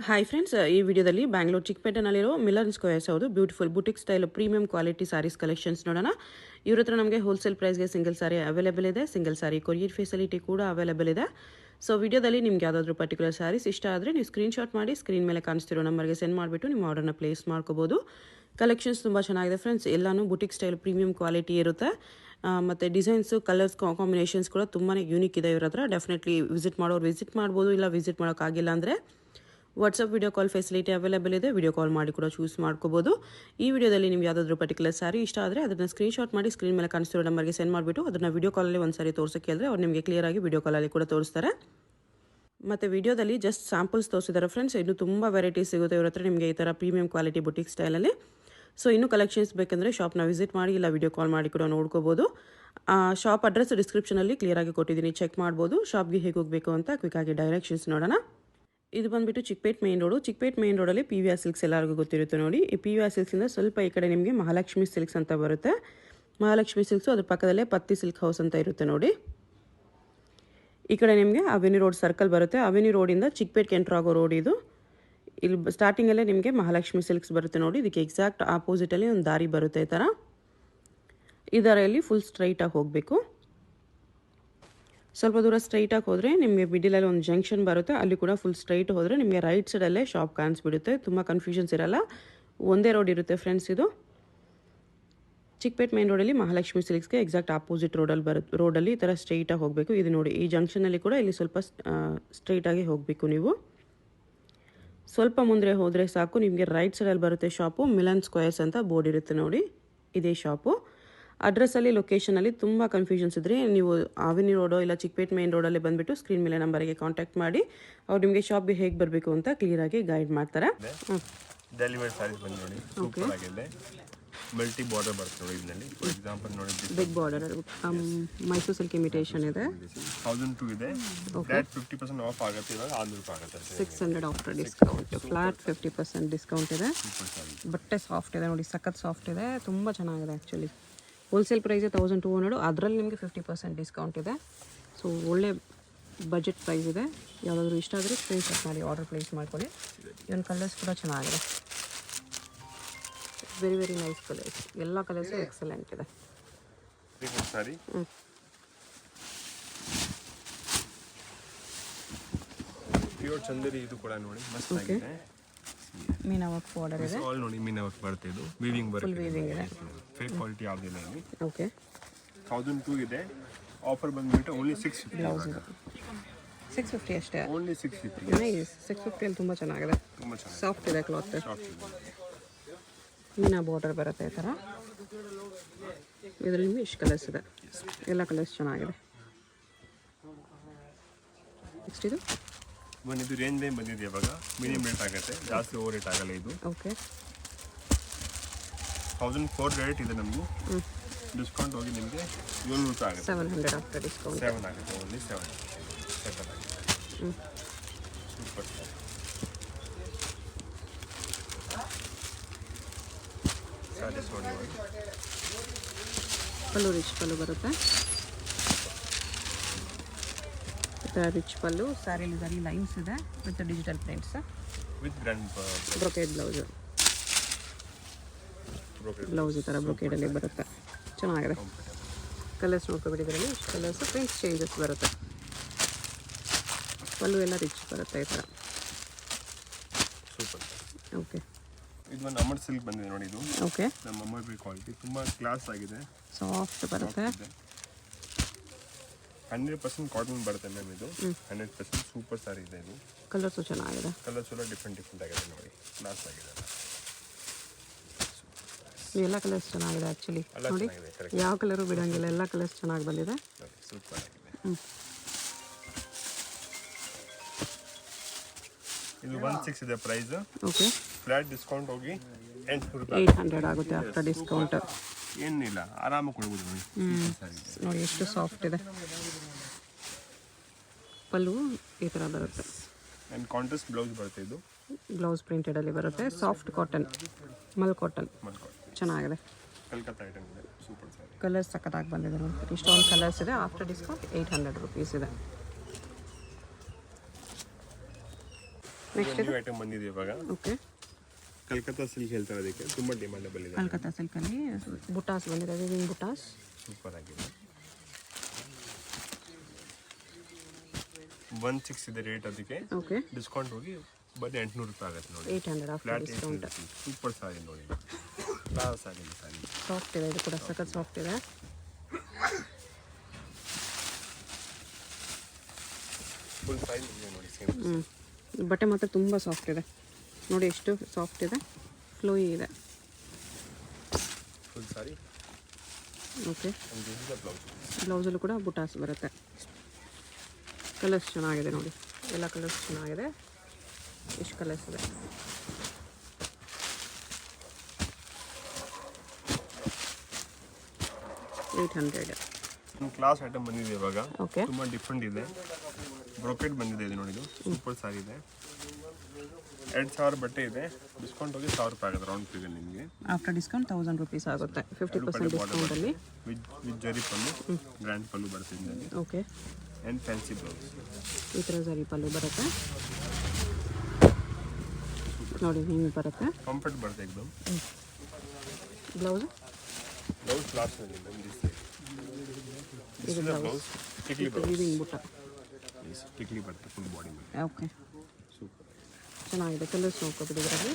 Hi friends, ಈ ವಿಡಿಯೋದಲ್ಲಿ ಬ್ಯಾಂಗ್ಳೂರು ಚಿಕ್ಕಪೇಟೆನಲ್ಲಿರೋ ಮಿಲನ್ ಸ್ಕ್ವೇರ್ಸ್ ಅವರು beautiful boutique style premium quality saris collections ನೋಡೋಣ. ಇವ್ರ ಹತ್ರ ನಮಗೆ ಹೋಲ್ಸೇಲ್ ಪ್ರೈಸ್ಗೆ ಸಿಂಗಲ್ ಸಾರಿ ಅವೈಲೇಬಲ್ ಇದೆ. ಸಿಂಗಲ್ ಸಾರಿ ಕೊರಿಯರ್ ಫೆಸಿಲಿಟಿ ಕೂಡ ಅವೈಲೇಬಲ್ ಇದೆ. ಸೊ ವಿಡಿಯೋದಲ್ಲಿ ನಿಮ್ಗೆ ಯಾವುದಾದ್ರೂ ಪರ್ಟಿಕ್ಯುಲರ್ ಸಾರೀಸ್ ಇಷ್ಟ ಆದರೆ ನೀವು ಸ್ಕ್ರೀನ್ಶಾಟ್ ಮಾಡಿ ಸ್ಕ್ರೀನ್ ಮೇಲೆ ಕಾಣಿಸ್ತಿರೋ ನಂಬರ್ಗೆ ಸೆಂಡ್ ಮಾಡಿಬಿಟ್ಟು ನಿಮ್ಮ ಆರ್ಡರ್ನ ಪ್ಲೇಸ್ ಮಾಡ್ಕೋಬೋದು. ಕಲೆಕ್ಷನ್ಸ್ ತುಂಬ ಚೆನ್ನಾಗಿದೆ ಫ್ರೆಂಡ್ಸ್. ಎಲ್ಲನೂ ಬುಟಿಕ್ ಸ್ಟೈಲ್ ಪ್ರೀಮಿಯಂ ಕ್ವಾಲಿಟಿ ಇರುತ್ತೆ. ಮತ್ತು ಡಿಸೈನ್ಸು ಕಲರ್ಸ್ ಕಾಂಬಿನೇಷನ್ಸ್ ಕೂಡ ತುಂಬಾ ಯೂನಿಕ್ ಇದೆ ಇವ್ರ ಹತ್ರ. ಡೆಫಿನೆಟ್ಲಿ ವಿಸಿಟ್ ಮಾಡೋರು ವಿಸಿಟ್ ಮಾಡ್ಬೋದು. ಇಲ್ಲ ವಿಸಿಟ್ ಮಾಡೋಕ್ಕಾಗಿಲ್ಲ ಅಂದರೆ WhatsApp video call facility available ಇದೆ. ವಿಡಿಯೋ ಕಾಲ್ ಮಾಡಿ ಕೂಡ ಚೂಸ್ ಮಾಡ್ಕೋಬೋದು. ಈ ವಿಡಿಯೋದಲ್ಲಿ ನಿಮ್ಗೆ ಯಾವುದಾದ್ರೂ ಪರ್ಟಿಕ್ಯುಲರ್ ಸಾರಿ ಇಷ್ಟ ಆದರೆ ಅದನ್ನು ಸ್ಕ್ರೀನ್ಶಾಟ್ ಮಾಡಿ ಸ್ಕ್ರೀನ್ ಮೇಲೆ ಕಾಣಿಸ್ತಿರೋ ನಂಬರ್ಗೆ ಸೆಂಡ್ ಮಾಡಿಬಿಟ್ಟು ಅದನ್ನು ವಿಡಿಯೋ ಕಾಲಲ್ಲಿ ಒಂದು ಸಾರಿ ತೋರಿಸೋಕ್ಕೆ ಹೇಳಿದ್ರೆ ಅವ್ರು ನಿಮಗೆ ಕ್ಲಿಯರಾಗಿ ವಿಡಿಯೋ ಕಾಲಲ್ಲಿ ಕೂಡ ತೋರಿಸ್ತಾರೆ. ಮತ್ತು ವಿಡಿಯೋದಲ್ಲಿ ಜಸ್ಟ್ ಸ್ಯಾಂಪಲ್ಸ್ ತೋರಿಸಿದ್ದಾರೆ ಫ್ರೆಂಡ್ಸ್. ಇನ್ನೂ ತುಂಬ ವೆರೈಟೀಸ್ ಸಿಗುತ್ತೆ ಇವ್ರ ಹತ್ರ ನಿಮಗೆ ಈ ಥರ ಪ್ರೀಮಿಯಂ ಕ್ವಾಲಿಟಿ ಬುಟಿಕ್ ಸ್ಟೈಲಲ್ಲಿ. ಸೊ ಇನ್ನೂ ಕಲೆಕ್ಷನ್ಸ್ ಬೇಕಂದರೆ ಶಾಪ್ನ ವಿಸಿಟ್ ಮಾಡಿ ಇಲ್ಲ ವಿಡಿಯೋ ಕಾಲ್ ಮಾಡಿ ಕೂಡ ನೋಡ್ಕೋಬೋದು. ಶಾಪ್ ಅಡ್ರೆಸ್ ಡಿಸ್ಕ್ರಿಪ್ಷನಲ್ಲಿ ಕ್ಲಿಯರಾಗಿ ಕೊಟ್ಟಿದ್ದೀನಿ, ಚೆಕ್ ಮಾಡ್ಬೋದು. ಶಾಪ್ಗೆ ಹೇಗೆ ಹೋಗಬೇಕು ಅಂತ ಕ್ವಿಕ್ಕಾಗಿ ಡೈರೆಕ್ಷನ್ಸ್ ನೋಡೋಣ. ಇದು ಬಂದುಬಿಟ್ಟು Chickpet main road. Chickpet main ರೋಡಲ್ಲಿ PVR ಸಿಲ್ಕ್ಸ್ ಎಲ್ಲರಿಗೂ ಗೊತ್ತಿರುತ್ತೆ ನೋಡಿ. ಈ PVR ಸಿಲ್ಕ್ಸಿಂದ ಸ್ವಲ್ಪ ಈ ಕಡೆ ನಿಮಗೆ ಮಹಾಲಕ್ಷ್ಮಿ ಸಿಲ್ಕ್ಸ್ ಅಂತ ಬರುತ್ತೆ. ಮಹಾಲಕ್ಷ್ಮಿ ಸಿಲ್ಕ್ಸು ಅದ್ರ ಪಕ್ಕದಲ್ಲೇ ಪತ್ತಿ ಸಿಲ್ಕ್ ಹೌಸ್ ಅಂತ ಇರುತ್ತೆ ನೋಡಿ. ಈ ಕಡೆ ನಿಮಗೆ ಅವೆನ್ಯೂ ರೋಡ್ ಸರ್ಕಲ್ ಬರುತ್ತೆ. ಅವೆನ್ಯೂ ರೋಡಿಂದ ಚಿಕ್ಕಪೇಟ್ಗೆ ಎಂಟ್ರ್ ಆಗೋ ರೋಡ್ ಇದು. ಇಲ್ಲಿ ಸ್ಟಾರ್ಟಿಂಗಲ್ಲೇ ನಿಮಗೆ ಮಹಾಲಕ್ಷ್ಮಿ ಸಿಲ್ಕ್ಸ್ ಬರುತ್ತೆ ನೋಡಿ. ಇದಕ್ಕೆ ಎಕ್ಸಾಕ್ಟ್ ಆಪೋಸಿಟಲ್ಲಿ ಒಂದು ದಾರಿ ಬರುತ್ತೆ ಈ ಥರ. ಈ ದಾರಿಯಲ್ಲಿ ಫುಲ್ ಸ್ಟ್ರೈಟಾಗಿ ಹೋಗಬೇಕು. ಸ್ವಲ್ಪ ದೂರ ಸ್ಟ್ರೈಟಾಗಿ ಹೋದರೆ ನಿಮಗೆ ಮಿಡಿಲಲ್ಲಿ ಒಂದು ಜಂಕ್ಷನ್ ಬರುತ್ತೆ. ಅಲ್ಲಿ ಕೂಡ ಫುಲ್ ಸ್ಟ್ರೈಟ್ ಹೋದರೆ ನಿಮಗೆ ರೈಟ್ ಸೈಡಲ್ಲೇ ಶಾಪ್ ಕಾಣಿಸ್ಬಿಡುತ್ತೆ. ತುಂಬ ಕನ್ಫ್ಯೂಷನ್ಸ್ ಇರಲ್ಲ, ಒಂದೇ ರೋಡ್ ಇರುತ್ತೆ ಫ್ರೆಂಡ್ಸ್. ಇದು ಚಿಕ್ಕಪೇಟ್ ಮೇನ್ ರೋಡಲ್ಲಿ ಮಹಾಲಕ್ಷ್ಮಿ ಸಿಲ್ಕ್ಸ್ಗೆ ಎಕ್ಸಾಕ್ಟ್ ಆಪೋಸಿಟ್ ರೋಡಲ್ಲಿ ಈ ಥರ ಸ್ಟ್ರೈಟಾಗಿ ಹೋಗಬೇಕು. ಇದು ನೋಡಿ, ಈ ಜಂಕ್ಷನಲ್ಲಿ ಕೂಡ ಇಲ್ಲಿ ಸ್ವಲ್ಪ ಸ್ಟ್ರೈಟಾಗಿ ಹೋಗಬೇಕು ನೀವು. ಸ್ವಲ್ಪ ಮುಂದೆ ಹೋದರೆ ಸಾಕು, ನಿಮಗೆ ರೈಟ್ ಸೈಡಲ್ಲಿ ಬರುತ್ತೆ ಶಾಪು. ಮಿಲನ್ ಸ್ಕ್ವೇರ್ಸ್ ಅಂತ ಬೋರ್ಡ್ ಇರುತ್ತೆ ನೋಡಿ, ಇದೇ ಶಾಪು. ಅಡ್ರೆಸ್ಸಲ್ಲಿ ಲೊಕೇಶನಲ್ಲಿ ತುಂಬ ಕನ್ಫ್ಯೂಷನ್ಸ್ ಇದ್ದರೆ ನೀವು ಅವೆನ್ಯೂ ರೋಡೋ ಇಲ್ಲ ಚಿಕ್ಕಪೇಟ್ ಮೇನ್ ರೋಡಲ್ಲಿ ಬಂದುಬಿಟ್ಟು ಸ್ಕ್ರೀನ್ ಮೇಲೆ ನಂಬರಿಗೆ ಕಾಂಟ್ಯಾಕ್ಟ್ ಮಾಡಿ ಅವ್ರು ನಿಮಗೆ ಶಾಪ್ಗೆ ಹೇಗೆ ಬರಬೇಕು ಅಂತ ಕ್ಲಿಯರಾಗಿ ಗೈಡ್ ಮಾಡ್ತಾರೆ. ಡೆಲಿವರಿ ಸಾರೀಸ್ ಬಂದು ನೋಡಿ, ಸೂಪರ್ ಆಗಿದೆ. ಮಲ್ಟಿ ಬಾರ್ಡರ್ ಬರುತ್ತೆ ನೋಡಿ ಇದರಲ್ಲಿ. ಫಾರ್ ಎಕ್ಸಾಂಪಲ್ ನೋಡಿ, big border Mysore silk imitation ಇದೆ. 1002 ಇದೆ. ಫ್ಲಾಟ್ 50% ಆಫ್ ಆಗುತ್ತೆ. ಇವಾಗ 600 ರೂಪಾಯಿ ಆಗುತ್ತೆ. 600 ಆಫ್ಟರ್ ಡಿಸ್ಕೌಂಟ್. ಫ್ಲಾಟ್ 50% ಡಿಸ್ಕೌಂಟ್ ಇದೆ. ಬಟ್ಟೆ ಸಾಫ್ಟ್ ಇದೆ ನೋಡಿ, ಸಖತ್ ಸಾಫ್ಟ್ ಇದೆ, ತುಂಬ ಚೆನ್ನಾಗಿದೆ ಆ್ಯಕ್ಚುಲಿ. ಹೋಲ್ಸೇಲ್ ಪ್ರೈಸ್ 1200, ಅದರಲ್ಲಿ ನಿಮಗೆ 50% ಡಿಸ್ಕೌಂಟ್ ಇದೆ. ಸೊ ಒಳ್ಳೆ ಬಜೆಟ್ ಪ್ರೈಸ್ ಇದೆ. ಯಾವುದಾದ್ರೂ ಇಷ್ಟ ಆದರೆ ಸ್ಕ್ರೀನ್ಶಾಟ್ ಮಾಡಿ ಆರ್ಡರ್ ಪ್ಲೇಸ್ ಮಾಡ್ಕೊಳ್ಳಿ. ಇವನ್ ಕಲರ್ಸ್ ಕೂಡ ಚೆನ್ನಾಗಿದೆ, ವೆರಿ ವೆರಿ ನೈಸ್ ಕಲರ್ಸ್. ಎಲ್ಲ ಕಲರ್ಸು ಎಕ್ಸಲೆಂಟ್ ಇದೆ. ಪ್ಯೂರ್ ಚಂದೇರಿ ಇದು ಕೂಡ ನೋಡಿ, ಮಸ್ತ್ ಆಗಿದೆ. ಮೀನಾ ವರ್ಕ್ ಬಾರ್ಡರ್ ಇದೆ. ಆಲ್ ನೋಡಿ ಮೀನಾ ವರ್ಕ್ ಬರುತ್ತೆ. ಇದು ವೀವಿಂಗ್ ಬರುತ್ತೆ, ಫುಲ್ ವೀವಿಂಗ್ ಇದೆ. ಫೇಕ್ ಕ್ವಾಲಿಟಿ ಯಾವುದಿಲ್ಲ ಇಲ್ಲಿ. ಓಕೆ, 1002 ಇದೆ. ಆಫರ್ ಬಂದ್ಬಿಟ್ಟು ಓನ್ಲಿ 650. 650 ಅಷ್ಟೇ. ಓನ್ಲಿ 650. ನೈಸ್. 650 ಅಲ್ಲಿ ತುಂಬ ಚೆನ್ನಾಗಿದೆ, ತುಂಬ ಚೆನ್ನಾಗಿದೆ, ಸಾಫ್ಟ್ ಇದೆ ಕ್ಲಾತ್. ಮೀನಾ ಬಾರ್ಡರ್ ಬರುತ್ತೆ ಈ ಥರ. ಇದರಲ್ಲಿ ಇಷ್ಟು ಕಲರ್ಸ್ ಇದೆ, ಎಲ್ಲ ಕಲರ್ಸ್ ಚೆನ್ನಾಗಿದೆ. ನೆಕ್ಸ್ಟ್ ಇದು ಇದು ರೇಂಜ್ ಲೈನ್ ಬಂದಿದೆ. ಇವಾಗ ಮೀಡಿಯಂ ರೇಟ್ ಆಗುತ್ತೆ, ಜಾಸ್ತಿ ಓವರ್ ರೇಟ್ ಆಗಲ್ಲ ಇದು. ಓಕೆ, 1004 ರೇಟ್ ಇದೆ ನಮಗೆ. ಡಿಸ್ಕೌಂಟ್ ಹೋಗಿ ನಿಮಗೆ 700 ರೂಪಾಯಿ ಆಗುತ್ತೆ. 700 ಆಫ್ಟರ್ ಡಿಸ್ಕೌಂಟ್. 7 ಆಗುತ್ತೆ, ಓನ್ಲಿ 7 ಸೆಟಪ್ ಆಗಿದೆ. ಸೂಪರ್ ಸ್ಯಾರೀಸ್ ನೋಡಿ. ಪಲ್ಲು ರಿಚ್ ಪಲ್ಲು ಬರುತ್ತೆ. ರಿಚ್ ಪಲ್ಲು, ಸ್ಯಾರಿಲಿ ಇದರಲ್ಲಿ ಲೈನ್ಸ್ ಇದೆ with digital prints, with grand brocade blouse. Blouse ಈ ಥರ ಬ್ರೊಕೇಡಲ್ಲಿ ಬರುತ್ತೆ, ಚೆನ್ನಾಗಿದೆ. ಕಲರ್ಸ್ ನೋಡ್ಕೊಬಿಡಿ, ಇದರಲ್ಲಿ ಕಲರ್ಸ್ ಪ್ರಿಂಟ್ಸ್ ಚೇಂಜಸ್ ಬರುತ್ತೆ. ಪಲ್ಲು ಎಲ್ಲ ರಿಚ್ ಬರುತ್ತೆ ಈ ಥರ. ಸೂಪರ್. ಓಕೆ, ಇದು ಒಂದು ಅಮರ್ ಸಿಲ್ಕ್ ಬಂದಿದೆ ನೋಡಿ. ಇದು ಓಕೆ, ನಮ್ಮ ಅಮರ್ ಕ್ವಾಲಿಟಿ ತುಂಬ ಕ್ಲಾಸ್ ಆಗಿದೆ, ಸಾಫ್ಟ್ ಬರುತ್ತೆ. 100% ಕಾಟನ್ ಬರುತ್ತೆ ಮ್ಯಾಮ್. ಇದು 100% ಸೂಪರ್ ಸಾರಿ ಇದೆ. ಇದು ಕಲರ್ಸು ಚೆನ್ನಾಗಿದೆ. ಕಲರ್ಸ್ ಎಲ್ಲ ಡಿಫ್ರೆಂಟ್ ಆಗಿದೆ ನೋಡಿ, ಕ್ಲಾಸ್ ಆಗಿದೆ. ಎಲ್ಲ ಕಲರ್ಸ್ ಚೆನ್ನಾಗಿದೆ ಆ್ಯಕ್ಚುಲಿ ನೋಡಿ. ಯಾವ ಕಲರು ಬಿಡೋಂಗಿಲ್ಲ, ಎಲ್ಲ ಕಲರ್ಸ್ ಚೆನ್ನಾಗಿ ಬಂದಿದೆ. ಸೂಪರ್ ಆಗಿದೆ. ಇದು 16 ಇದೆ ಪ್ರೈಸ್. ಓಕೆ, ಫ್ಲಾಟ್ ಡಿಸ್ಕೌಂಟ್ ಹೋಗಿ 800 ಆಗುತ್ತೆ ಆಫ್ಟರ್ ಡಿಸ್ಕೌಂಟ್. ಏನಿಲ್ಲ, ಆರಾಮಾಗಿ ಕೊಡ್ಬೋದು ನೋಡಿ. ನೋಡಿ ಎಷ್ಟು ಸಾಫ್ಟ್ ಇದೆ. ಪಲ್ಲು ಈ ಥರ ಬರುತ್ತೆ. ಆ್ಯಂಡ್ ಕಾಂಟ್ರಾಸ್ಟ್ ಬ್ಲೌಸ್ ಬರುತ್ತೆ. ಇದು ಬ್ಲೌಸ್ ಪ್ರಿಂಟೆಡಲ್ಲಿ ಬರುತ್ತೆ. ಸಾಫ್ಟ್ ಕಾಟನ್, ಮಲ್ ಕಾಟನ್, ಚೆನ್ನಾಗಿದೆ. ಕಲ್ಕತ್ತಾ ಐಟಮ್ ಇದೆ, ಸೂಪರ್ ಸಾರಿ. ಕಲರ್ಸ್ ಸಖತ್ತಾಗಿ ಬಂದಿದೆ ನೋಡಿ. ಇಷ್ಟೊಂದು ಕಲರ್ಸ್ ಇದೆ. ಆಫ್ಟರ್ ಡಿಸ್ಕೌಂಟ್ 800 ರುಪೀಸ್ ಇದೆ. ನ್ಯೂ ಐಟಮ್ ಬಂದಿದೆ ಇವಾಗ. ಓಕೆ, ಕಲ್ಕತ್ತಾ ಸಿಲ್ಕ್ ಹೇಳ್ತಾರೆ ಅದಕ್ಕೆ, ತುಂಬ ಡಿಮಾಂಡಬಲ್ ಇದೆ. ಕಲ್ಕತ್ತಾ ಸಿಲ್ಕಲ್ಲಿ ಬುಟಾಸ್ ಬಂದಿದೆ, ವಿವಿಂಗ್ ಬುಟಾಸ್. ಸೂಪರ್ ಆಗಿದೆ. 1,600 ಇದೆ ರೇಟ್ ಅದಕ್ಕೆ. ಓಕೆ, ಡಿಸ್ಕೌಂಟ್ ಹೋಗಿ ಬರೀ 800 ರೂಪಾಯಿ ಆಗುತ್ತೆ ನೋಡಿ. 800 ಆಫ್ಟರ್ ಫ್ಲಾಟ್ ಡಿಸ್ಕೌಂಟ್. ಸೂಪರ್ ಸಾರಿ ನೋಡಿ, ಕ್ಲಾಸ್ ಆಗಿದೆ ಸಾರಿ. ಸಾಫ್ಟ್ ಇದೆ, ಇದು ಕೂಡ ಸಖತ್ ಸಾಫ್ಟ್ ಇದೆ. ಫುಲ್ ಸೈಜ್ ಇದೆ ನೋಡಿ, ಸೇಮ್. ಬಟ್ಟೆ ಮಾತ್ರ ತುಂಬ ಸಾಫ್ಟ್ ಇದೆ ನೋಡಿ, ಎಷ್ಟು ಸಾಫ್ಟ್ ಇದೆ, ಫ್ಲೋಯಿ ಇದೆ. ಫುಲ್ ಸಾರಿ. Okay, blouse. ಬ್ಲೌಸಲ್ಲೂ ಕೂಡ ಬುಟಾಸ್ ಬರುತ್ತೆ. ಕಲರ್ಸ್ ಚೆನ್ನಾಗಿದೆ ನೋಡಿ, ಎಲ್ಲ ಕಲರ್ಸ್ ಚೆನ್ನಾಗಿದೆ. ಎಷ್ಟು ಕಲರ್ಸ್ ಇದೆ? 800. ಕ್ಲಾಸ್ ಐಟಮ್ ಬಂದಿದೆ ಇವಾಗ. ಓಕೆ, ತುಂಬ ಡಿಫ್ರೆಂಟ್ ಇದೆ. ಬ್ರೊಕೆಟ್ ಬಂದಿದೆ ಇದು ನೋಡಿ, ಇದು ಸೂಪರ್ ಸಾರಿ ಇದೆ. 2,000 ಬಟ್ಟೆ ಇದೆ, ಡಿಸ್ಕೌಂಟ್ ಹೋಗಿ 1,000 ರೂಪಾಯಿ ಆಗುತ್ತೆ ರೌಂಡ್ ಫಿಗರ್ ನಿಮಗೆ. ಆಫ್ಟರ್ ಡಿಸ್ಕೌಂಟ್ 1000 ರುಪೀಸ್ ಆಗುತ್ತೆ, 50% ಡಿಸ್ಕೌಂಟಲ್ಲಿ. ವಿತ್ ಜರಿ ಪಲ್ಲು, ಗ್ರ್ಯಾಂಡ್ ಪಲ್ಲು ಬರುತ್ತೆ ಇದರಲ್ಲಿ. Okay, and fancy blouse. ಈ ಥರ ಜರಿ ಪಲ್ಲು ಬರುತ್ತೆ ನೋಡಿ, ಹಿಂಗೆ ಬರುತ್ತೆ. ಕಂಫರ್ಟ್ ಬರುತ್ತೆ ಎಕ್ದಮ್. ಬ್ಲೌಸ್ ಕ್ಲಾಸ್ ಇದು ಬ್ಲೌಸ್ ಟಿಕ್ಲಿ ಬ್ಲೌಸ್. ವಿವಿಂಗ್ ಬುಟ್ಟ. ಟಿಕ್ಲಿ ಬರುತ್ತೆ ಫುಲ್ ಬಾಡಿ ಮೇಲೆ. Okay, super. ಚೆನ್ನಾಗಿದೆ. ಕಲರ್ಸ್ ನೋಡ್ಕೊಬಿಟ್ಟು ಇದರಲ್ಲಿ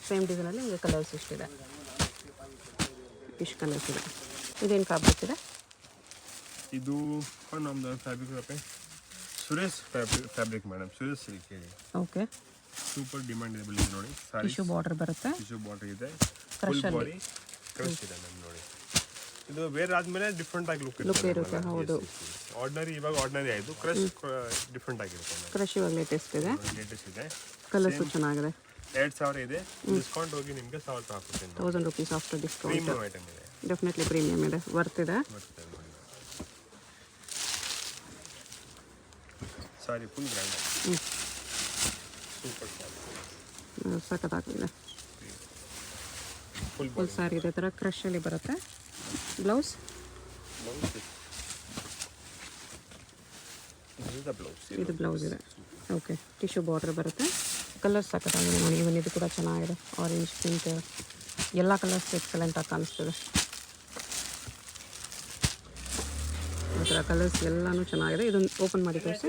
ಸೇಮ್ ಡಿಸೈನಲ್ಲಿ ನಿಮಗೆ ಕಲರ್ಸ್ ಇಷ್ಟಿದೆ, ಇಷ್ಟು ಕಲರ್ಸ್ ಇದೆ. ಇದೇನು ಫ್ಯಾಬ್ರಿಕ್ ಇದೆ? ಇದು ನಮ್ಮದು fabric Suresh fabric madam, Suresh silk ಹೇಳಿ. ಓಕೆ, ಸೂಪರ್ ಡಿಮಾಂಡೇಬಲ್ ಇದೆ ನೋಡಿ. ಸಾರಿ ಟಿಶ್ಯೂ ಬಾರ್ಡರ್ ಬರುತ್ತೆ, ಟಿಶ್ಯೂ ಬಾರ್ಡರ್ ಇದೆ, ಫುಲ್ ಬಾಡಿ ಕ್ರಶ್ ಇದೆ ಮ್ಯಾಮ್ ನೋಡಿ. ಇದು ಬೇರೆ ಆದಮೇಲೆ ಡಿಫ್ರೆಂಟ್ ಆಗಿ ಲುಕ್ ಇರುತ್ತೆ. ಹೌದು, ಆರ್ಡಿನರಿ ಇವಾಗ ಆರ್ಡಿನರಿ ಆಯಿತು, ಕ್ರಶ್ ಡಿಫ್ರೆಂಟ್ ಆಗಿರುತ್ತೆ. ಕ್ರಶ್ ಇವಾಗ ಲೇಟೆಸ್ಟ್ ಇದೆ, ಲೇಟೆಸ್ಟ್ ಇದೆ. ಕಲರ್ಸು ಚೆನ್ನಾಗಿದೆ. 2,000 ಇದೆ, ಡಿಸ್ಕೌಂಟ್ ಹೋಗಿ ನಿಮಗೆ 1,000 ರೂಪಾಯಿ ಹಾಕುತ್ತೆ. 1000 rupees after discount. Premium item ಇದೆ, ಡೆಫಿನೆಟ್ಲಿ ಪ್ರೀಮಿಯಮ್ ಇದೆ, ವರ್ತ್ ಇದೆ. ಸಾರಿ ಫುಲ್ ಗ್ರ್ಯಾಂಡ್ ಆಗಿದೆ, ಸೂಪರ್ ಸಾರಿ, ಸಖತ್ತಾಗಿದೆ. ಫುಲ್ ಸಾರಿ ಇದೆ ಥರ ಕ್ರಶಲ್ಲಿ ಬರುತ್ತೆ. ಬ್ಲೌಸ್ ಇದು ಬ್ಲೌಸ್ ಇದೆ. ಓಕೆ, ಟಿಶ್ಯೂ ಬಾರ್ಡರ್ ಬರುತ್ತೆ. ಕಲರ್ಸ್ ಸಖತ್ತಾಗಿದೆ ನೋಡಿ, ಇವನ್ ಇದು ಕೂಡ ಚೆನ್ನಾಗಿದೆ. ಆರೆಂಜ್, ಪಿಂಕ್, ಎಲ್ಲ ಕಲರ್ಸ್ ಎಕ್ಸಲೆಂಟಾಗಿ ಕಾಣಿಸ್ತದೆ. ಈ ಥರ ಕಲರ್ಸ್ ಎಲ್ಲನೂ ಚೆನ್ನಾಗಿದೆ. ಇದನ್ನು ಓಪನ್ ಮಾಡಿ ತೋರಿಸಿ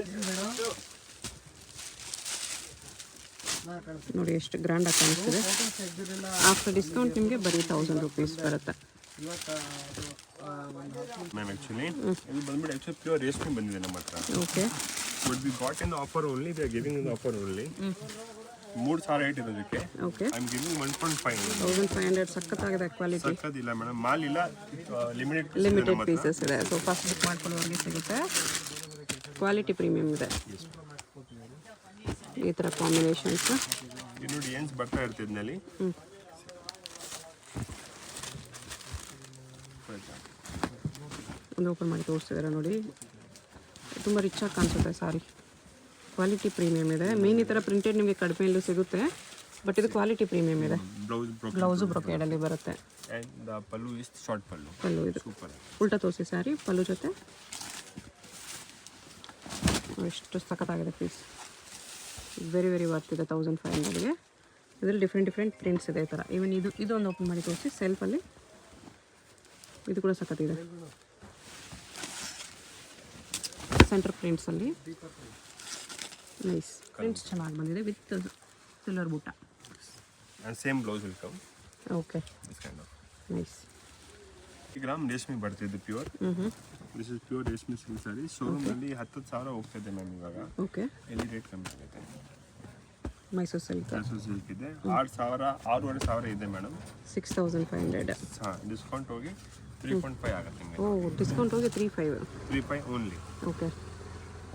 ನೋಡಿ, ಎಷ್ಟು ಗ್ರ್ಯಾಂಡಾಗಿ ಕಾಣಿಸ್ತಿದೆ. ಆಫ್ಟರ್ ಡಿಸ್ಕೌಂಟ್ ನಿಮಗೆ ಬರೀ 1000 ರುಪೀಸ್ ಬರುತ್ತೆ. ಮ್ಯಾಮ್ ಆ್ಯಕ್ಚುಲಿ ಇದು ಬಂದ್ಬಿಟ್ಟು ಆ್ಯಕ್ಚುಲಿ ಪ್ಯೂರ್ ರೇಷ್ಮೆ ಬಂದಿದೆ ನಮ್ಮ ಹತ್ರ. Okay, but we got in offer only, we are giving in offer only. 3,000 rate ಇರೋದಕ್ಕೆ ಓಕೆ, ಐ ಆಮ್ ಗಿವಿಂಗ್ 1.5. 1500. ಸಖತ್ತಾಗಿದೆ ಕ್ವಾಲಿಟಿ, ಸಕ್ಕದಿಲ್ಲ ಮೇಡಮ್, ಮಾಲ್ ಇಲ್ಲ, ಲಿಮಿಟೆಡ್ ಪೀಸಸ್ ಇದೆ. ಸೊ ಫಸ್ಟ್ ಬುಕ್ ಮಾಡ್ಕೊಳ್ಳೋರಿಗೆ ಸಿಗುತ್ತೆ. ಕ್ವಾಲಿಟಿ ಪ್ರೀಮಿಯಮ್ ಇದೆ. ಈ ಥರ ಕಾಂಬಿನೇಷನ್ಸ್ ಇದು ನೋಡಿ ಏನ್ಸ್ ಬರ್ತಾ ಇರ್ತಿದ್ನಲ್ಲಿ. ಒಂದು ಓಪನ್ ಮಾಡಿ ತೋರಿಸ್ತಿದ್ದಾರೆ ನೋಡಿ, ತುಂಬ ರಿಚಾಗಿ ಕಾಣಿಸುತ್ತೆ ಸಾರಿ. ಕ್ವಾಲಿಟಿ ಪ್ರೀಮಿಯಮ್ ಇದೆ. ಮೇನ್ ಈ ಥರ ಪ್ರಿಂಟೆಡ್ ನಿಮಗೆ ಕಡಿಮೆಯಲ್ಲೂ ಸಿಗುತ್ತೆ, ಬಟ್ ಇದು ಕ್ವಾಲಿಟಿ ಪ್ರೀಮಿಯಮ್ ಇದೆ. ಬ್ಲೌಸು ಬ್ರೊಕೇಡಲ್ಲಿ ಬರುತ್ತೆ. ಆ್ಯಂಡ್ ಪಲ್ಲು ಇಸ್ ಶಾರ್ಟ್ ಪಲ್ಲು. ಪಲ್ಲು ಇದು ಸೂಪರ್. ಉಲ್ಟಾ ತೋರಿಸಿ ಸಾರಿ, ಪಲ್ಲು ಜೊತೆ ಎಷ್ಟು ಸಖತ್ತಾಗಿದೆ ಪೀಸ್. ವೆರಿ ವೆರಿ ವರ್ತ್ ಇದೆ 1500ಗೆ. ಇದರಲ್ಲಿ ಡಿಫ್ರೆಂಟ್ ಪ್ರಿಂಟ್ಸ್ ಇದೆ ಈ ಥರ. ಈವನ್ ಇದೊಂದು ಓಪನ್ ಮಾಡಿ ತೋರಿಸಿ ಸೆಲ್ಫಲ್ಲಿ. ಇದು ಕೂಡ ಸಖತ್ತಿದೆ, ಸೆಂಟರ್ ಪ್ರಿಂಟ್ಸಲ್ಲಿ ನೈಸ್ ಪ್ರಿಂಟ್ಸ್ ಚೆನ್ನಾಗಿ ಬಂದಿದೆ ವಿತ್ ಸಿಲ್ವರ್ ಬೂಟ. And same blouse will come. Okay, this kind of nice. Gram ರೇಷ್ಮೆ ಬರ್ತಿದ್ದು ಪ್ಯೂರ್. ದಿಸ್ ಇಸ್ ಪ್ಯೂರ್ ರೇಷ್ಮೆ ಸಿಲ್ಕ್ ಸ್ಯಾರಿ. ಶೋರೂಮಲ್ಲಿ 10,000 ಹೋಗ್ತಿದೆ ಮ್ಯಾಮ್ ಇವಾಗ. ಓಕೆ, ಎಲ್ಲಿ ರೇಟ್ ಕಮ್ಮಿ ಆಗುತ್ತೆ. ಮೈಸೂರು ಸಿಲ್ಕ್ ಮೈಸೂರು ಸಿಲ್ಕ್ ಇದೆ 6,000, 6,500 ಇದೆ ಮೇಡಮ್. 6500. ಹಾಂ, ಡಿಸ್ಕೌಂಟ್ ಹೋಗಿ 3.5 ಆಗುತ್ತೆ ನಿಮಗೆ. ಓ, ಡಿಸ್ಕೌಂಟ್ ಹೋಗಿ 3500. 3.5 ಓನ್ಲಿ. ಓಕೆ,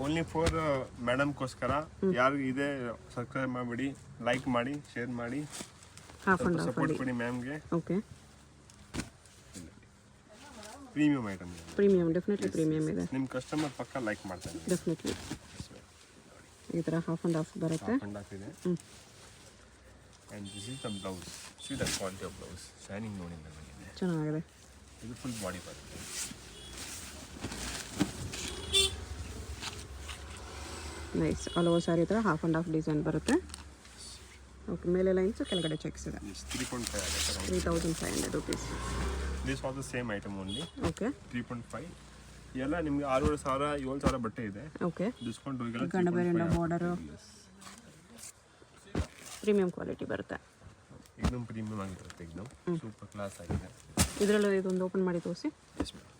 ಓನ್ಲಿ ಫಾರ್ ಮೇಡಮ್ಗೋಸ್ಕರ. ಯಾರು ಇದೆ ಸಬ್ಸ್ಕ್ರೈಬ್ ಮಾಡಿಬಿಡಿ, ಲೈಕ್ ಮಾಡಿ, ಶೇರ್ ಮಾಡಿ, ಹಾಫ್ ಆ್ಯಂಡ್ ಹಾಫ್ ಸಪೋರ್ಟ್ ಕೊಡಿ ಮ್ಯಾಮ್ಗೆ. ಓಕೆ, ಪ್ರೀಮಿಯಂ ಐಟಮ್ ಇದೆ. ಪ್ರೀಮಿಯಮ್, ಡೆಫಿನೆಟ್ಲಿ ಪ್ರೀಮಿಯಮ್ ಇದೆ. ನಿಮ್ಮ ಕಸ್ಟಮರ್ ಪಕ್ಕ ಲೈಕ್ ಮಾಡ್ತಾರೆ. ಡೆಫಿನೆಟ್ಲಿ ಈ ಥರ ಹಾಫ್ ಆ್ಯಂಡ್ ಹಾಫ್ ಬರುತ್ತೆ. ಹಾಕಿದೆ. And this is the blouse. C the quality of blouse, shining ನೋಡಿ ನನಗೆ ಚೆನ್ನಾಗಿದೆ. ಇದು ಫುಲ್ ಬಾಡಿ ಬರುತ್ತೆ. ನೈಸ್ ಆಲ್ ಓವರ್ ಸ್ಯಾರಿ ಥರ ಹಾಫ್ ಆ್ಯಂಡ್ ಹಾಫ್ ಡಿಸೈನ್ ಬರುತ್ತೆ. ಓಕೆ, ಮೇಲೆ ಲೈನ್ಸು ಕೆಳಗಡೆ ಚೆಕ್ಸ್ ಇದೆ. 3.5 ಆಗುತ್ತೆ. 3500 rupees. This also same item only. Okay, 3.5 ಎಲ್ಲ ನಿಮಗೆ 6,500 7,000 ಬಟ್ಟೆ ಇದೆ. ಓಕೆ, ಡಿಸ್ಕೌಂಟ್ ಹೋಗಿಲ್ಲ. ಗಂಡಬೇರಿಂದ ಬಾರ್ಡರು ಪ್ರೀಮಿಯಂ ಕ್ವಾಲಿಟಿ ಬರುತ್ತೆ. एकदम ಪ್ರೀಮಿಯಂ ಆಗಿರುತ್ತೆ. एकदम ಸೂಪರ್ ಕ್ಲಾಸ್ ಆಗಿದೆ. ಇದರಲ್ಲೂ ಇದೊಂದು ಓಪನ್ ಮಾಡಿ ತೋರಿಸಿ. Yes ma'am.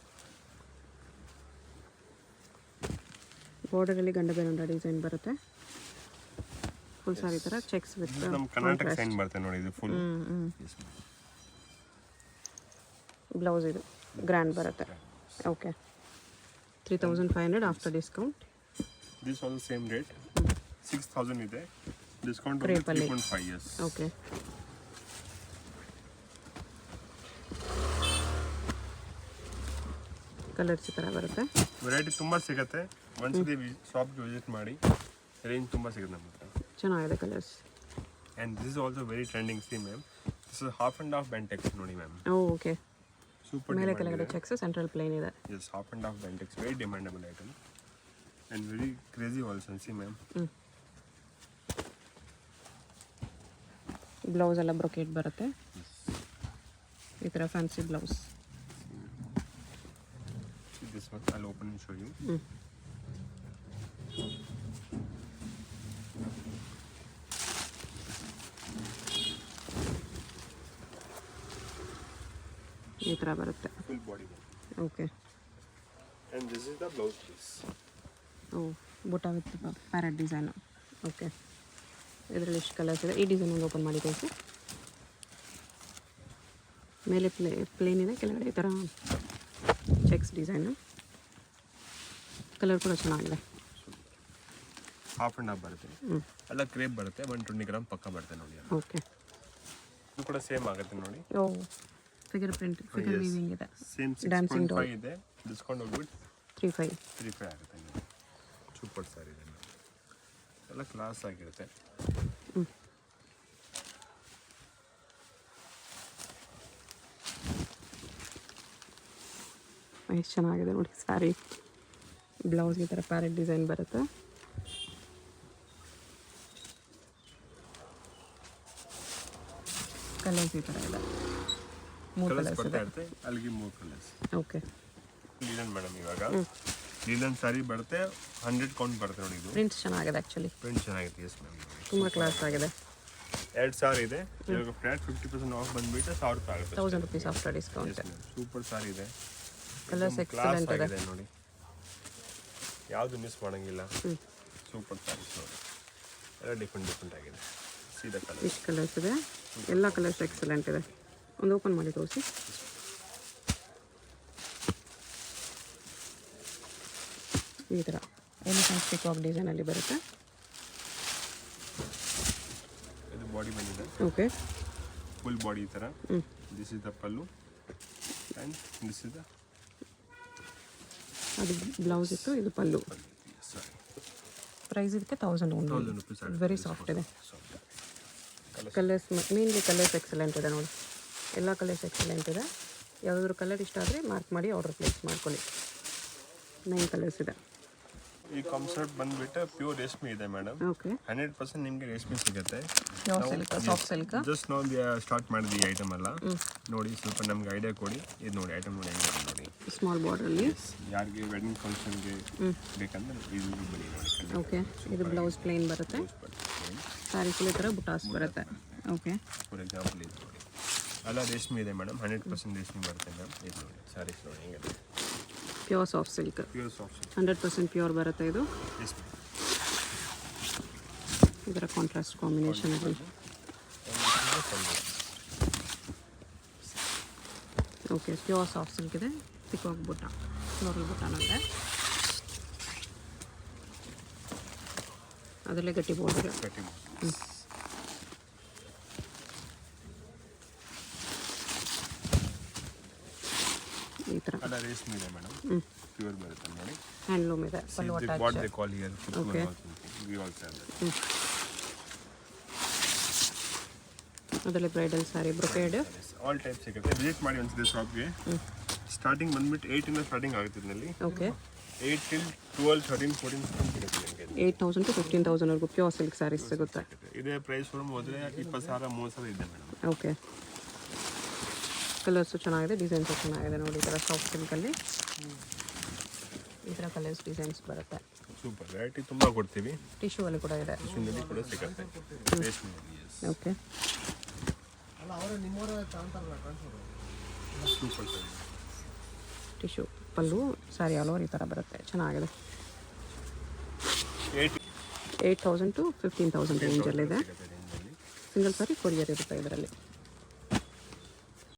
ಬಾರ್ಡರಲ್ಲಿ ಗಂಡಬೇರಿಂದ ಡಿಸೈನ್ ಬರುತ್ತೆ. ಫುಲ್ ಸಾರಿ ಥರ ಚೆಕ್ಸ್ ವಿತ್ ನಮ್ಮ ಕರ್ನಾಟಕ ಸೈನ್ ಬರುತ್ತೆ ನೋಡಿ, ಇದು ಫುಲ್. Yes ma'am. ಬ್ಲೌಸ್ ಇದು ಗ್ರ್ಯಾಂಡ್ ಬರುತ್ತೆ. Okay, 3500 after discount. This also same rate 6000 ಇದೆ. ಡಿಸ್ಕೌಂಟ್ ಕ್ರೇಪಲ್ಲಿ. 3.5. ಎಸ್. ಓಕೆ, ಕಲರ್ಸ್ ಈ ಥರ ಬರುತ್ತೆ. ವೆರೈಟಿ ತುಂಬ ಸಿಗುತ್ತೆ. ಒಂದ್ಸತಿ ಶಾಪ್ಗೆ ವಿಸಿಟ್ ಮಾಡಿ, ರೇಂಜ್ ತುಂಬ ಸಿಗುತ್ತೆ ನಮ್ಮ ಹತ್ರ. ಚೆನ್ನಾಗಿದೆ colours. And this is also very trending see ma'am. This is half and half Bantex ನೋಡಿ ಮ್ಯಾಮ್. ಓಕೆ, ಸೂಪರ್ ಮೇಲೆ ಕೆಳಗಡೆ ಚೆಕ್ಸ್, ಸೆಂಟ್ರಲ್ ಪ್ಲೇನ್ ಇದೆ. Yes, half and half Bantex very demandable item and very crazy also see ma'am. Blouse ಎಲ್ಲ brocade ಬರುತ್ತೆ. ಈ ಥರ fancy blouse. This one I'll open and show you. ಈ ಥರ ಬರುತ್ತೆ. Full body one. Okay, And this is the blouse piece. ಓ, ಬುಟ್ಟ with parrot design. Okay, ಇದರಲ್ಲಿ ಎಷ್ಟು ಕಲರ್ಸ್ ಇದೆ. ಈ ಡಿಸೈನ್ ಒಂದು ಓಪನ್ ಮಾಡಿ ತೋರಿಸಿ. ಮೇಲೆ ಪ್ಲೇನ್ ಇದೆ, ಕೆಳಗಡೆ ಈ ಥರ ಚೆಕ್ಸ್ ಡಿಸೈನು. ಕಲರ್ ಕೂಡ ಚೆನ್ನಾಗಿದೆ. ಹಾಫ್ ಆ್ಯಂಡ್ ಹಾಫ್ ಬರುತ್ತೆ. ಎಲ್ಲ ಕ್ರೇಪ್ ಬರುತ್ತೆ. 120 ಗ್ರಾಮ್ ಪಕ್ಕ ಬರುತ್ತೆ ನೋಡಿ. ಓಕೆ, ಇದು ಕೂಡ ಸೇಮ್ ಆಗುತ್ತೆ ನೋಡಿ. ಓ, ಫಿಗರ್ ಪ್ರಿಂಟ್, ಫಿಗರ್ ವೀವಿಂಗ್ ಇದೆ. ಸೇಮ್ Dancing 6.5 ಇದೆ. ಡಿಸ್ಕೌಂಟ್ ಹೋಗ್ಬಿಟ್ಟು 3500. ಆಗುತ್ತೆ ನಿಮಗೆ. ಸೂಪರ್ ಸಾರಿ ಇದೆ. ಎಲ್ಲ ಕ್ಲಾಸ್ ಆಗಿರುತ್ತೆ. ಎಷ್ಟು ಚೆನ್ನಾಗಿದೆ ನೋಡಿ ಸ್ಯಾರಿ. ಬ್ಲೌಸ್ಗೆ ಈ ಥರ ಪ್ಯಾರೆಟ್ ಡಿಸೈನ್ ಬರುತ್ತೆ. ಕಲರ್ಸ್ ಈ ಥರ ಇದೆ. 3 ಕಲರ್ಸ್ ಕಲರ್ಸ್ ಬರ್ತಾ ಇದೆ. ಇರುತ್ತೆ. ಅಲ್ಲಿಗೆ 3 ಕಲರ್ಸ್. ಓಕೆ, ಲೀಲನ್ ಮೇಡಮ್ ಇವಾಗ ಲೀಲನ್ ಸಾರಿ ಬರುತ್ತೆ. 100 ಕೌಂಟ್ ಬರುತ್ತೆ ನೋಡಿ. ಇದು ಪ್ರಿಂಟ್ಸ್ ಚೆನ್ನಾಗಿದೆ ಆ್ಯಕ್ಚುಲಿ, ಪ್ರಿಂಟ್ ಚೆನ್ನಾಗಿದೆ. Yes ma'am. ತುಂಬ ಕ್ಲಾಸ್ ಆಗಿದೆ. 2000 ಇದೆ. ಇವಾಗ ಫ್ಲಾಟ್ 50% ಆಫ್ ಬಂದ್ಬಿಟ್ಟು 1000 ರೂಪಾಯಿ ಆಗುತ್ತೆ. 1000 ರುಪೀಸ್ ಆಫ್ಟರ್ ಡಿಸ್ಕೌಂಟ್. ಸೂಪರ್ ಸಾರಿ ಇದೆ. ಕಲರ್ಸ್ ಕ್ಲಾಸ್ ಎಕ್ಸಲೆಂಟ್ ಇದೆ. ಆಗಿದೆ ನೋಡಿ. ಯಾವುದು ಮಿಸ್ ಮಾಡೋಂಗಿಲ್ಲ. ಸೂಪರ್ ಸಾರೀಸ್ ನೋಡಿ. ಎಲ್ಲ ಡಿಫ್ರೆಂಟ್ ಆಗಿದೆ. ಸೀದಾ ಕಲರ್. ಇಷ್ಟು ಕಲರ್ಸ್ ಇದೆ. ಎಲ್ಲ ಕಲರ್ಸ್ ಎಕ್ಸಲೆಂಟ್ ಇದೆ. ಒಂದು ಓಪನ್ ಮಾಡಿ ತೋರಿಸಿ. ಈ ಥರ ಎಲಿಫೆಂಟ್ ಪಿಕಾಕ್ ಡಿಸೈನಲ್ಲಿ ಬರುತ್ತೆ. ಇದು ಬಾಡಿ ಬಂದಿದೆ. ಓಕೆ, ಫುಲ್ ಬಾಡಿ ಈ ಥರ. This is the pallu and this is the ಅದು ಬ್ಲೌಸ್ ಇತ್ತು, ಇದು ಪಲ್ಲು. ಸಾರಿ. ಪ್ರೈಸ್ ಇದಕ್ಕೆ 1000 ಓನ್ಲಿ. 1000 rupees ಆಗುತ್ತೆ. ವೆರಿ ಸಾಫ್ಟ್ ಇದೆ. ಕಲರ್ಸ್ ಮೇನ್ಲಿ ಕಲರ್ಸ್ ಎಕ್ಸಲೆಂಟ್ ಇದೆ ನೋಡಿ. ಎಲ್ಲ ಕಲರ್ಸ್ ಎಕ್ಸಲೆಂಟ್ ಇದೆ. ಯಾವುದಾದ್ರು ಕಲರ್ ಇಷ್ಟ ಆದರೆ ಮಾರ್ಕ್ ಮಾಡಿ ಆರ್ಡರ್ ಪ್ಲೇಸ್ ಮಾಡ್ಕೊಳ್ಳಿ. 9 ಕಲರ್ಸ್ ಇದೆ. ಈ ಕಾನ್ಸೆಪ್ಟ್ ಬಂದ್ಬಿಟ್ಟು ಪ್ಯೂರ್ ರೇಷ್ಮೆ ಇದೆ ಮೇಡಮ್. ಓಕೆ, 100% ನಿಮಗೆ ರೇಷ್ಮೆ ಸಿಗುತ್ತೆ. Pure silk, soft silk. Just ನಾವು ಸ್ಟಾರ್ಟ್ ಮಾಡಿದ್ವಿ ಈ ಐಟಮ್ ಎಲ್ಲ. ನೋಡಿ ಸ್ವಲ್ಪ ನಮ್ಗೆ ಐಡಿಯಾ ಕೊಡಿ. ಇದು ನೋಡಿ ಐಟಮ್ ನೋಡಿ ಹೆಂಗಿದೆ ನೋಡಿ. ಸ್ಮಾಲ್ ಬಾರ್ಡ್ರಲ್ಲಿ. ಯಾರಿಗೆ ವೆಡ್ಡಿಂಗ್ ಫಂಕ್ಷನ್ಗೆ ಬೇಕಂದ್ರೆ ಇದು ಬನ್ನಿ ನೋಡಿ. ಓಕೆ, ಇದು ಬ್ಲೌಸ್ ಪ್ಲೇನ್ ಬರುತ್ತೆ. ಸ್ಯಾರಿ ಫುಲ್ ಈ ಥರ ಬುಟಾಸ್ ಬರುತ್ತೆ. ಓಕೆ, ಫಾರ್ ಎಕ್ಸಾಂಪಲ್ ಇದು ನೋಡಿ. ಎಲ್ಲ ರೇಷ್ಮೆ ಇದೆ ಮೇಡಮ್. 100% ರೇಷ್ಮೆ ಬರುತ್ತೆ ಮ್ಯಾಮ್. ಇದು ನೋಡಿ ಸ್ಯಾರೀಸ್ ನೋಡಿ ಹೆಂಗಿದೆ. Pure soft silk. Pure soft. 100% pure ಬರುತ್ತೆ ಇದು. Yes ma'am. ಇದರ ಕಾಂಟ್ರಾಸ್ಟ್ ಕಾಂಬಿನೇಷನ್ ಅಲ್ಲಿ. ಓಕೆ, ಪ್ಯೂರ್ ಸಾಫ್ಟ್ ಸಿಲ್ಕ್ ಇದೆ. ಪಿಕಾಕ್ ಬುಟ್ಟ, ಫ್ಲೋರಲ್ ಬುಟ್ಟನಂತೆ. ಅದರಲ್ಲೇ ಗಟ್ಟಿ ಬಾರ್ಡರ್. ಈ ಥರ ಎಲ್ಲ ರೇಷ್ಮೆ ಇದೆ ಮೇಡಮ್. ಪ್ಯೂರ್ ಬರುತ್ತೆ ನೋಡಿ. ಹ್ಯಾಂಡ್ಲೂಮ್ ಇದೆ. Pallu what attach. They call here Okay. We also ಅದರಲ್ಲಿ bridal sari, brocade, all type ಸಿಗುತ್ತೆ. ವಿಸಿಟ್ ಮಾಡಿ ಒಂದ್ಸತಿ ಶಾಪ್ಗೆ. ಸ್ಟಾರ್ಟಿಂಗ್ ಬಂದ್ಬಿಟ್ಟು 8 ಇಂದ ಸ್ಟಾರ್ಟಿಂಗ್ ಆಗುತ್ತೆ ಇದರಲ್ಲಿ. ಓಕೆ, 8 till 12, 13, 14 ಸಿಗುತ್ತೆ ನಿಮಗೆ. 8,000 to 15,000ವರೆಗೂ ಪ್ಯೂರ್ ಸಿಲ್ಕ್ ಸ್ಯಾರೀಸ್ ಸಿಗುತ್ತೆ. ಇದೇ ಪ್ರೈಸ್ ಹೋದರೆ 20,000 30,000 ಇದೆ ಮೇಡಮ್. ಓಕೆ, ಕಲರ್ಸು ಚೆನ್ನಾಗಿದೆ, ಡಿಸೈನ್ಸು ಚೆನ್ನಾಗಿದೆ ನೋಡಿ. ಈ ಥರ ಸಾಫ್ಟ್ ಸಿಲ್ಕಲ್ಲಿ ಈ ಥರ ಕಲರ್ಸ್ ಡಿಸೈನ್ಸ್ ಬರುತ್ತೆ. ಸೂಪರ್ ವೆರೈಟಿ ತುಂಬ ಕೊಡ್ತೀವಿ. ಟಿಶ್ಯೂ ಅಲ್ಲಿ ಕೂಡ ಇದೆ. ಟಿಶ್ಯೂನಲ್ಲಿ ಕೂಡ ಸಿಗುತ್ತೆ. ಓಕೆ, ಸೂಪರ್ ಸರಿ. ಟಿಶ್ಯೂ ಪಲ್ಲು ಸ್ಯಾರಿ ಆಲ್ ಓವರ್ ಈ ಥರ ಬರುತ್ತೆ, ಚೆನ್ನಾಗಿದೆ. 8,000 to 15,000 ರೇಂಜಲ್ಲಿದೆ. ಸಿಂಗಲ್ ಸಾರಿ ಕೊರಿಯರ್ ಇರುತ್ತೆ ಇದರಲ್ಲಿ.